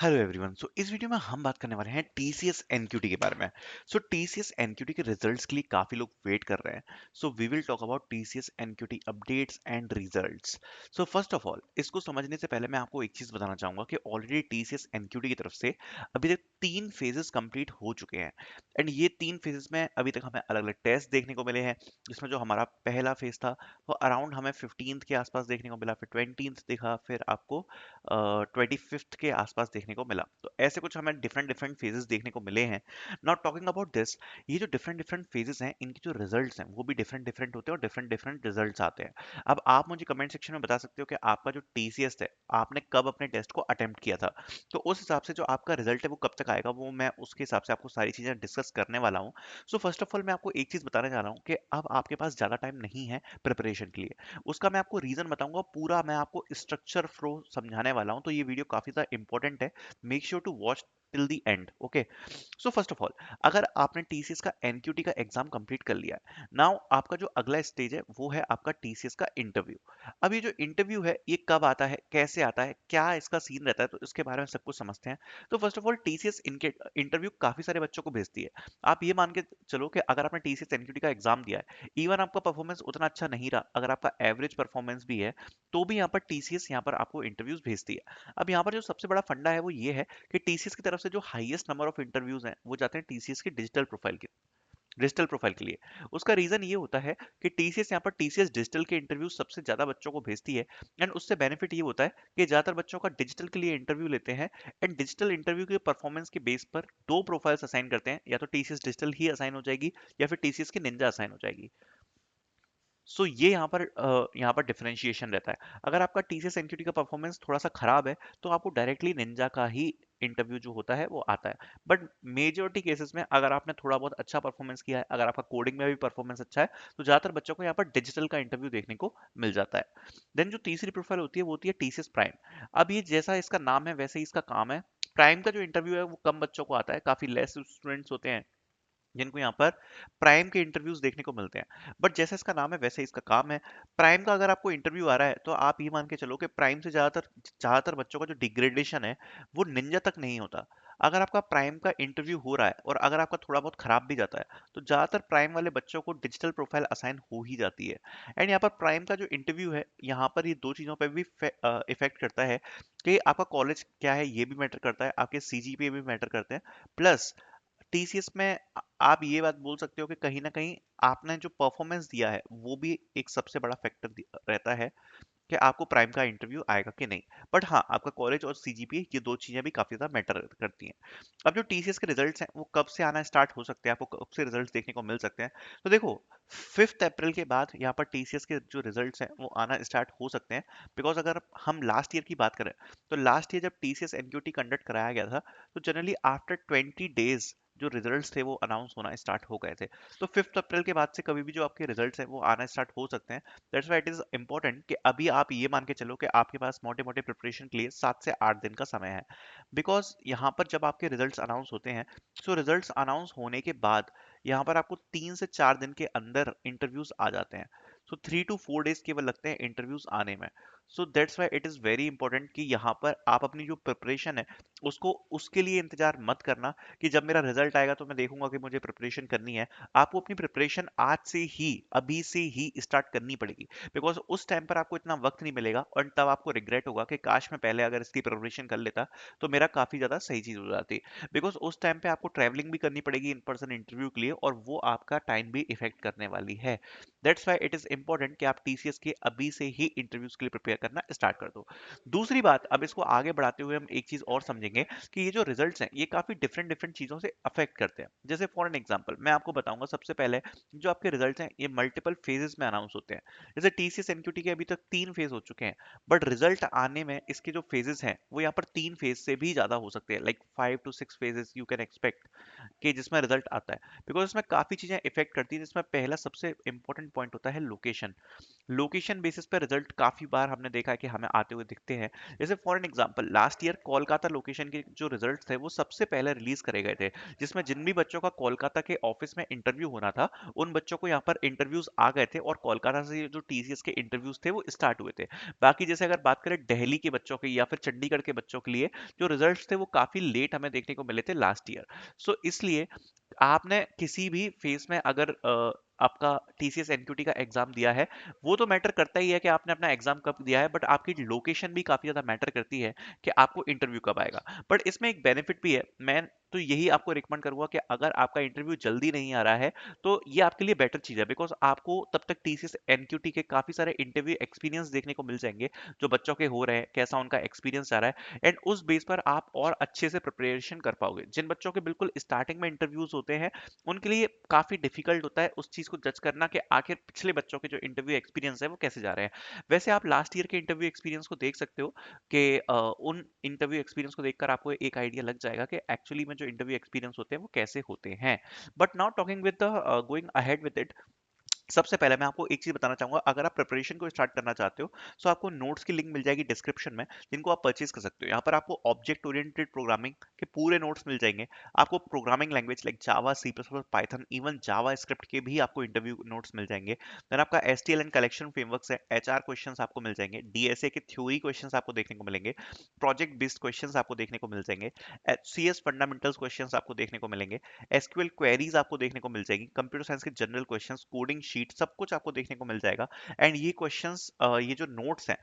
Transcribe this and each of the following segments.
Hello everyone. इस video में हम बात करने वाले हैं टीसीएस एनक्यूटी के बारे में। टीसीएस एनक्यूटी के रिजल्ट्स के लिए काफी लोग वेट कर रहे हैं। We will talk about TCS NQT updates and results. First of all, इसको समझने से पहले मैं आपको एक चीज बताना चाहूंगा कि ऑलरेडी टीसीएस एनक्यूटी की तरफ से अभी तक 3 फेजेस कंप्लीट हो चुके हैं। एंड ये 3 फेजेस में अभी तक हमें अलग अलग टेस्ट देखने को मिले हैं, जिसमें जो हमारा पहला फेज था वो अराउंड हमें 15th के आसपास देखने को मिला, फिर 20th देखा, फिर आपको 25th के आसपास देखने को मिला। तो ऐसे कुछ हमें डिफरेंट डिफरेंट फेजेस देखने को मिले हैं। नॉट टॉकिंग अबाउट दिस, ये जो डिफरेंट डिफरेंट फेजेस हैं, इनकी जो रिजल्ट्स हैं वो भी डिफरेंट डिफरेंट होते हैं और डिफरेंट डिफरेंट रिजल्ट्स आते हैं। अब आप मुझे कमेंट सेक्शन में बता सकते हो कि आपका जो टीसीएस है, आपने कब अपने टेस्ट को अटेम्प्ट किया था। तो उस हिसाब से जो आपका रिजल्ट है वो कब तक आएगा, वो मैं उसके हिसाब से आपको सारी चीजें डिस्कस करने वाला हूँ। फर्स्ट ऑफ ऑल, मैं आपको एक चीज बताने जा रहा हूँ कि अब आपके पास ज्यादा टाइम नहीं है प्रिपरेशन के लिए। उसका मैं आपको रीजन बताऊंगा, पूरा मैं आपको स्ट्रक्चर फ्लो समझाने वाला हूं। तो ये वीडियो काफी ज्यादा इंपॉर्टेंट है। Make sure to watch till the end. Okay. First of all, अगर आपने टीसीएस का एनक्यूटी का एग्जाम कंप्लीट कर लिया है, नाउ आपका जो अगला स्टेज है वो है आपका टीसीएस का इंटरव्यू। अब ये जो इंटरव्यू है ये कब आता है, कैसे आता है, क्या इसका सीन रहता है, तो इसके बारे में सब कुछ समझते हैं। फर्स्ट ऑफ ऑल, टीसीएस इनके इंटरव्यू काफी सारे बच्चों को भेजती है। आप ये मान के चलो कि अगर आपने टीसीएस एनक्यूटी का एग्जाम दिया है, इवन आपका परफॉर्मेंस उतना अच्छा नहीं रहा, अगर आपका एवरेज परफॉर्मेंस भी है, तो भी यहाँ पर टीसीएस यहाँ पर आपको इंटरव्यूज भेजती है। अब यहाँ पर जो सबसे बड़ा फंडा है वो ये है कि टीसीएस की तरफ से जो हाईएस्ट नंबर ऑफ इंटरव्यूज हैं वो जाते हैं टीसीएस की डिजिटल प्रोफाइल के लिए। उसका रीजन ये होता है कि टीसीएस यहाँ पर टीसीएस डिजिटल के इंटरव्यू सबसे ज्यादा बच्चों को भेजती है। एंड उससे बेनिफिट ये होता है कि ज्यादातर बच्चों का डिजिटल के लिए इंटरव्यू लेते हैं। एंड डिजिटल इंटरव्यू के परफॉर्मेंस के बेस पर 2 प्रोफाइल्स असाइन करते हैं, या तो टीसीएस डिजिटल ही असाइन हो जाएगी या फिर टीसीएस की निंजा असाइन हो जाएगी। ये यहाँ पर डिफरेंशिएशन रहता है। अगर आपका टीसीएस एनक्यूटी का परफॉर्मेंस थोड़ा सा खराब है, तो आपको डायरेक्टली निंजा का ही इंटरव्यू जो होता है वो आता है। बट मेजोरिटी केसेस में अगर आपने थोड़ा बहुत अच्छा परफॉर्मेंस किया है, अगर आपका कोडिंग में भी परफॉर्मेंस अच्छा है, तो ज्यादातर बच्चों को यहाँ पर डिजिटल का इंटरव्यू देखने को मिल जाता है। देन जो तीसरी प्रोफाइल होती है वो होती है टीसीएस प्राइम। अब ये जैसा इसका नाम है वैसे ही इसका काम है। प्राइम का जो इंटरव्यू है वो कम बच्चों को आता है, काफी लेस स्टूडेंट्स होते हैं जिनको यहाँ पर प्राइम के इंटरव्यूज देखने को मिलते हैं। बट जैसा इसका नाम है वैसे ही इसका काम है। प्राइम का अगर आपको इंटरव्यू आ रहा है, तो आप ये मान के चलो कि प्राइम से ज्यादातर ज्यादातर बच्चों का जो डिग्रेडेशन है वो निंजा तक नहीं होता। अगर आपका प्राइम का इंटरव्यू हो रहा है और अगर आपका थोड़ा बहुत खराब भी जाता है, तो ज्यादातर प्राइम वाले बच्चों को डिजिटल प्रोफाइल असाइन हो ही जाती है। एंड यहाँ पर प्राइम का जो इंटरव्यू है, यहाँ पर ये दो चीजों पर भी इफेक्ट करता है कि आपका कॉलेज क्या है, ये भी मैटर करता है, आपके सीजीपीए भी मैटर करते हैं। प्लस टीसीएस में आप ये बात बोल सकते हो कि कहीं ना कहीं आपने जो परफॉर्मेंस दिया है वो भी एक सबसे बड़ा फैक्टर रहता है कि आपको प्राइम का इंटरव्यू आएगा कि नहीं। बट हाँ, आपका कॉलेज और सीजीपीए, ये दो चीजें भी काफी ज्यादा मैटर करती हैं। अब जो टीसीएस के रिजल्ट्स हैं वो कब से आना स्टार्ट हो सकते हैं, आपको कब से रिजल्ट्स देखने को मिल सकते हैं। तो देखो, 5 अप्रैल के बाद यहाँ पर टीसीएस के जो रिजल्ट्स हैं वो आना स्टार्ट हो सकते हैं। बिकॉज अगर हम लास्ट ईयर की बात करें, तो लास्ट ईयर जब टीसीएस एनक्यूटी कंडक्ट कराया गया था, तो जनरली आफ्टर 20 डेज जो रिजल्ट्स थे वो अनाउंस होना स्टार्ट हो गए थे। तो 5 अप्रैल के बाद से कभी भी जो आपके रिजल्ट्स हैं वो आना स्टार्ट हो सकते हैं। That's why it is important कि अभी आप ये मान के चलो कि आपके पास मोटे मोटे प्रिपरेशन के लिए 7 से 8 दिन का समय है। बिकॉज यहाँ पर जब आपके रिजल्ट्स अनाउंस होते हैं, रिजल्ट्स अनाउंस होने के बाद यहाँ पर आपको 3 से 4 दिन के अंदर इंटरव्यूज आ जाते हैं। 3 to 4 डेज केवल लगते हैं इंटरव्यूज आने में। That's why it is very important कि यहाँ पर आप अपनी जो प्रिपरेशन है उसको उसके लिए इंतजार मत करना कि जब मेरा रिजल्ट आएगा तो मैं देखूंगा कि मुझे प्रिपरेशन करनी है। आपको अपनी प्रिपरेशन आज से ही, अभी से ही स्टार्ट करनी पड़ेगी। बिकॉज उस टाइम पर आपको इतना वक्त नहीं मिलेगा और तब आपको रिग्रेट होगा कि काश मैं पहले अगर इसकी प्रिपरेशन कर लेता तो मेरा काफी ज्यादा सही चीज हो जाती। बिकॉज उस टाइम पे आपको ट्रैवलिंग भी करनी पड़ेगी इन पर्सन इंटरव्यू के लिए, और वो आपका टाइम भी इफेक्ट करने वाली है। That's why it is important कि आप टीसीएस के अभी से ही इंटरव्यूज के लिए प्रिपेयर करना स्टार्ट कर दो। दूसरी बात, अब इसको आगे बढ़ाते हुए हम एक चीज और समझेंगे कि ये जो रिजल्ट्स हैं ये काफी डिफरेंट डिफरेंट चीजों से अफेक्ट करते हैं। जैसे फॉर एन एग्जांपल मैं आपको बताऊंगा, सबसे पहले जो आपके रिजल्ट्स हैं ये मल्टीपल फेजेस में अनाउंस होते हैं। जैसे टीसीएस एनक्यूटी के अभी तक 3 फेज हो चुके हैं, बट रिजल्ट आने में इसके जो फेजेस हैं वो यहाँ पर 3 फेज से भी ज्यादा हो सकते हैं, like 5 to 6 phases you can expect कि जिसमें रिजल्ट आता है। बिकॉज इसमें काफी चीजें इफेक्ट करती हैं, जिसमें पहला सबसे इंपॉर्टेंट पॉइंट होता है लोकेशन। लोकेशन बेसिस पे रिजल्ट काफी बार हमने देखा है कि हमें आते हुए दिखते हैं। जैसे for an example last year Kolkata location के जो रिजल्ट्स थे वो सबसे पहले रिलीज करे गए थे, जिसमें जिन भी बच्चों का कोलकाता के ऑफिस में इंटरव्यू होना था उन बच्चों को यहाँ पर इंटरव्यूज आ गए थे और कोलकाता से जो टीसीएस के इंटरव्यूज थे वो स्टार्ट हुए थे। बाकी जैसे अगर बात करें दिल्ली के बच्चों की या फिर चंडीगढ़ के बच्चों के लिए, जो रिजल्ट्स थे वो काफी लेट हमें देखने को मिले थे लास्ट ईयर। सो इसलिए आपने किसी भी फेस में अगर आपका टीसीएस एनक्यूटी का एग्जाम दिया है, वो तो मैटर करता ही है कि आपने अपना एग्जाम कब दिया है, बट आपकी लोकेशन भी काफी ज्यादा मैटर करती है कि आपको इंटरव्यू कब आएगा। बट इसमें एक बेनिफिट भी है, मैं तो यही आपको रिकमेंड करूंगा कि अगर आपका इंटरव्यू जल्दी नहीं आ रहा है तो ये आपके लिए बेटर चीज है, बिकॉज आपको तब तक टीसीएस एनक्यूटी के काफी सारे इंटरव्यू एक्सपीरियंस देखने को मिल जाएंगे जो बच्चों के हो रहे हैं, कैसा उनका एक्सपीरियंस आ रहा है, एंड उस बेस पर आप और अच्छे से प्रिपरेशन कर पाओगे। जिन बच्चों के बिल्कुल स्टार्टिंग में इंटरव्यूज होते हैं उनके लिए काफी डिफिकल्ट होता है उस चीज को जज करना कि आखिर पिछले बच्चों के जो इंटरव्यू एक्सपीरियंस है वो कैसे जा रहे हैं। वैसे आप लास्ट ईयर के इंटरव्यू एक्सपीरियंस को देख सकते हो कि उन इंटरव्यू एक्सपीरियंस को देखकर आपको एक आइडिया लग जाएगा कि एक्चुअली में जो इंटरव्यू एक्सपीरियंस होते हैं वो कैसे होते हैं। But now talking with the going ahead with it, सबसे पहले मैं आपको एक चीज बताना चाहूंगा, अगर आप प्रिपरेशन को स्टार्ट करना चाहते हो तो आपको नोट्स की लिंक मिल जाएगी डिस्क्रिप्शन में, जिनको आप परचेज कर सकते हो। यहाँ पर आपको ऑब्जेक्ट ओरिएंटेड प्रोग्रामिंग के पूरे नोट्स मिल जाएंगे, आपको programming language like Java, C plus plus, Python, even JavaScript के भी आपको इंटरव्यू नोट्स मिल जाएंगे। देन आपका एसटीएल एंड कलेक्शन फ्रेमवर्क्स है, एचआर क्वेश्चंस आपको मिल जाएंगे, डीएसए के थ्योरी क्वेश्चंस आपको देखने को मिलेंगे, प्रोजेक्ट बेस्ड क्वेश्चंस आपको देखने को मिल जाएंगे, एचसीएस फंडामेंटल्स क्वेश्चंस आपको देखने को मिलेंगे, एसक्यूएल क्वेरीज आपको देखने को मिल जाएगी, कंप्यूटर साइंस के जनरल क्वेश्चंस, कोडिंग शीट, सब कुछ आपको देखने को मिल जाएगा। एंड ये क्वेश्चंस, ये जो नोट्स हैं,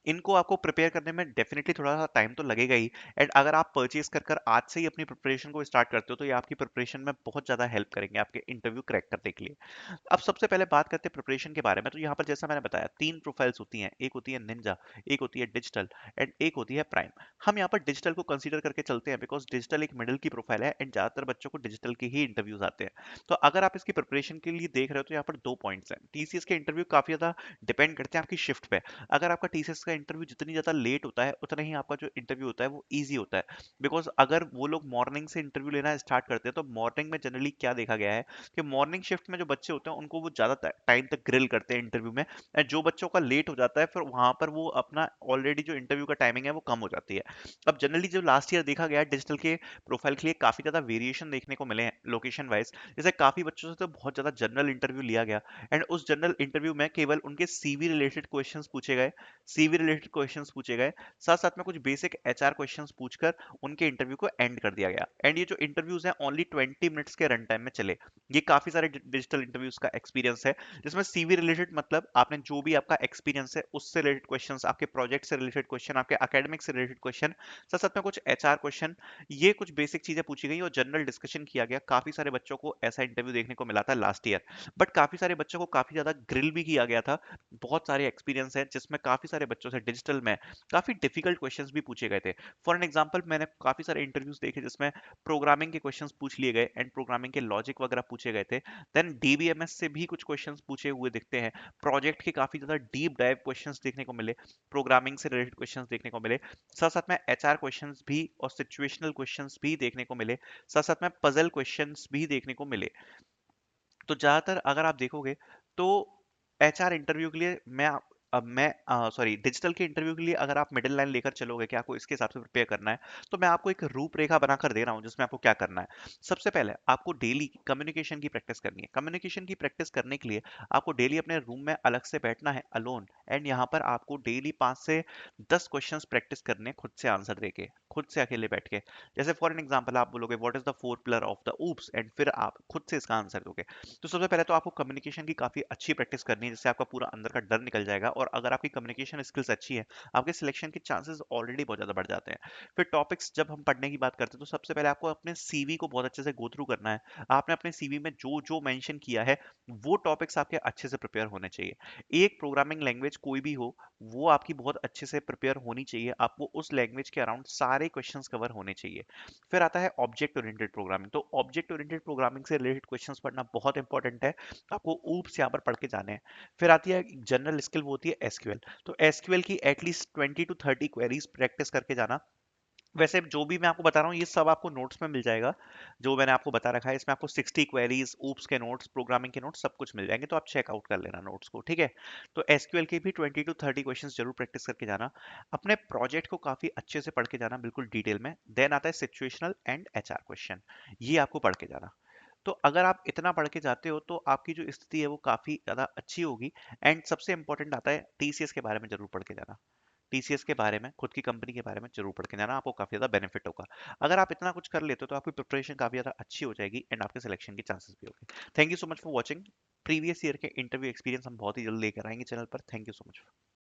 इनको आपको प्रिपेयर करने में डेफिनेटली थोड़ा सा टाइम तो लगेगा ही। एंड अगर आप परचेज कर कर आज से ही अपनी प्रिपरेशन को स्टार्ट करते हो तो ये आपकी प्रिपरेशन में बहुत ज्यादा हेल्प करेंगे आपके इंटरव्यू क्रैक करने के लिए। अब सबसे पहले बात करते हैं प्रिपरेशन के बारे में। तो यहाँ पर जैसा मैंने बताया तीन प्रोफाइल्स होती हैं, एक होती है निंजा, एक होती है डिजिटल, एंड एक होती है प्राइम। हम यहाँ पर डिजिटल को कंसीडर करके चलते हैं बिकॉज डिजिटल एक मिडिल की प्रोफाइल है एंड ज्यादातर बच्चों को डिजिटल के ही इंटरव्यूज आते हैं। तो अगर आप इसकी प्रिपरेशन के लिए देख रहे हो तो यहाँ पर दो पॉइंट्स हैं। टीसीएस के इंटरव्यू काफी ज्यादा डिपेंड करते हैं आपकी शिफ्ट पे। अगर आपका टीसीएस का इंटरव्यू जितनी ज्यादा लेट होता है उतना ही आपका जो इंटरव्यू होता है वो ईजी होता है, बिकॉज अगर वो लोग मॉर्निंग से इंटरव्यू लेना स्टार्ट करते हैं तो मॉर्निंग में जनरली क्या देखा गया है कि मॉर्निंग शिफ्ट में जो बच्चे होते हैं उनको वो ज्यादा टाइम तक ग्रिल करते हैं इंटरव्यू में, एंड जो बच्चों का लेट हो जाता है फिर वहां पर वो अपना ऑलरेडी जो इंटरव्यू का टाइमिंग है वो कम हो जाती है। अब जनरली जो लास्ट ईयर देखा गया डिजिटल के प्रोफाइल के लिए काफी ज्यादा वेरिएशन देखने को मिले हैं लोकेशन वाइज। जैसे काफी बच्चों से तो बहुत ज्यादा जनरल इंटरव्यू लिया गया, एंड उस जनरल इंटरव्यू में केवल उनके सीवी रिलेटेड क्वेश्चंस पूछे गए, सीवी रिलेटेड क्वेश्चंस पूछे गए, साथ साथ में कुछ बेसिक एचआर क्वेश्चंस पूछकर उनके इंटरव्यू को एंड कर दिया गया। एंड ये जो इंटरव्यूज हैं ओनली 20 मिनट्स के रन टाइम में चले। ये काफी सारे डिजिटल इंटरव्यूज का एक्सपीरियंस है, जिसमें सीवी रिलेटेड मतलब आपने जो भी आपका एक्सपीरियंस है उससे रिलेटेड क्वेश्चंस, आपके प्रोजेक्ट से रिलेटेड क्वेश्चन, आपके एकेडमिक से रिलेटेड क्वेश्चन, साथ साथ में कुछ एचआर क्वेश्चन, ये कुछ बेसिक चीजें पूछी गई और जनरल डिस्कशन किया गया। काफी सारे बच्चों को ऐसा इंटरव्यू देखने को मिला था लास्ट ईयर, बट काफी सारे बच्चों को काफी ज्यादा ग्रिल भी किया गया था। बहुत सारे एक्सपीरियंस हैं जिसमें काफी सारे बच्चों से डिजिटल में काफी डिफिकल्ट क्वेश्चंस भी पूछे गए थे। फॉर एन एग्जांपल मैंने काफी सारे इंटरव्यूज देखे जिसमें प्रोग्रामिंग के क्वेश्चंस पूछ लिए गए एंड प्रोग्रामिंग के लॉजिक वगैरह पूछे गए थे। देन डीबीएमएस से भी कुछ क्वेश्चंस पूछे हुए दिखते हैं, प्रोजेक्ट के काफी ज्यादा डीप डाइव क्वेश्चंस देखने को मिले, प्रोग्रामिंग से रिलेटेड क्वेश्चंस देखने को मिले, साथ साथ में एचआर क्वेश्चंस भी और सिचुएशनल क्वेश्चंस भी देखने को मिले, साथ साथ में पजल क्वेश्चंस भी देखने को मिले। तो ज्यादातर अगर आप देखोगे तो एचआर इंटरव्यू के लिए अब मैं सॉरी डिजिटल के इंटरव्यू के लिए अगर आप मिडिल लाइन लेकर चलोगे कि आपको इसके हिसाब से प्रिपेयर करना है, तो मैं आपको एक रूपरेखा बनाकर दे रहा हूं जिसमें आपको क्या करना है। सबसे पहले आपको डेली कम्युनिकेशन की प्रैक्टिस करनी है। कम्युनिकेशन की प्रैक्टिस करने के लिए आपको डेली अपने रूम में अलग से बैठना है अलोन, एंड यहाँ पर आपको डेली 5 से 10 क्वेश्चंस प्रैक्टिस करने हैं खुद से आंसर देके, खुद से अकेले बैठ के। जैसे फॉर एन एग्जांपल आप बोलोगे what is the four pillar of the oops, and फिर आप खुद से इसका आंसर दोगे। तो सबसे पहले तो आपको कम्युनिकेशन की काफी अच्छी प्रैक्टिस करनी है जिससे आपका पूरा अंदर का डर निकल जाएगा, और अगर आपकी कम्युनिकेशन स्किल्स अच्छी है आपके सिलेक्शन के चांसेस ऑलरेडी बहुत ज्यादा बढ़ जाते हैं। फिर टॉपिक्स जब हम पढ़ने की बात करते हैं तो सबसे पहले आपको अपने सीवी को बहुत अच्छे से गो थ्रू करना है। आपने अपने सीवी में जो जो मेंशन किया है वो टॉपिक्स आपके अच्छे से प्रिपेयर होने चाहिए। एक प्रोग्रामिंग लैंग्वेज कोई भी हो वो आपकी बहुत अच्छे से प्रिपेयर होनी चाहिए, आपको उस लैंग्वेज के अराउंड सारे क्वेश्चंस कवर होने चाहिए। फिर आता है ऑब्जेक्ट ओरिएंटेड प्रोग्रामिंग। तो ऑब्जेक्ट ओरिएंटेड प्रोग्रामिंग से रिलेटेड क्वेश्चंस पढ़ना बहुत इंपॉर्टेंट है, आपको ऊप्स यहाँ पर पढ़ के जाने हैं। फिर आती है जनरल स्किल, वो होती है एसक्यूएल। तो एसक्यूएल की एटलीस्ट 20 to 30 क्वेरीज प्रैक्टिस करके जाना, वैसे जो भी मैं आपको बता रहा हूँ ये सब आपको नोट्स में मिल जाएगा, जो मैंने आपको बता रखा है। इसमें आपको 60 क्वेरीज, ऊप्स के नोट्स, प्रोग्रामिंग के नोट्स सब कुछ मिल जाएंगे, तो आप चेकआउट कर लेना नोट्स को, ठीक है। तो एसक्यूएल के भी 20 to 30 क्वेश्चंस जरूर प्रैक्टिस करके जाना। अपने प्रोजेक्ट को काफी अच्छे से पढ़ के जाना, बिल्कुल डिटेल में। देन आता है सिचुएशनल एंड एचआर क्वेश्चन, ये आपको पढ़ के जाना। तो अगर आप इतना पढ़ के जाते हो तो आपकी जो स्थिति है वो काफी ज्यादा अच्छी होगी। एंड सबसे इंपॉर्टेंट आता है टीसीएस के बारे में जरूर पढ़ के जाना। टीसीएस के बारे में, खुद की कंपनी के बारे में जरूर पढ़ के जाना, आपको काफी ज्यादा बेनिफिट होगा। अगर आप इतना कुछ कर लेते हो तो आपकी प्रिपरेशन काफी ज्यादा अच्छी हो जाएगी एंड आपके सिलेक्शन के चांसेस भी होंगे। Thank you so much for watching. Previous year के इंटरव्यू एक्सपीरियंस हम बहुत ही जल्द लेकर आएंगे चैनल पर। Thank you so much.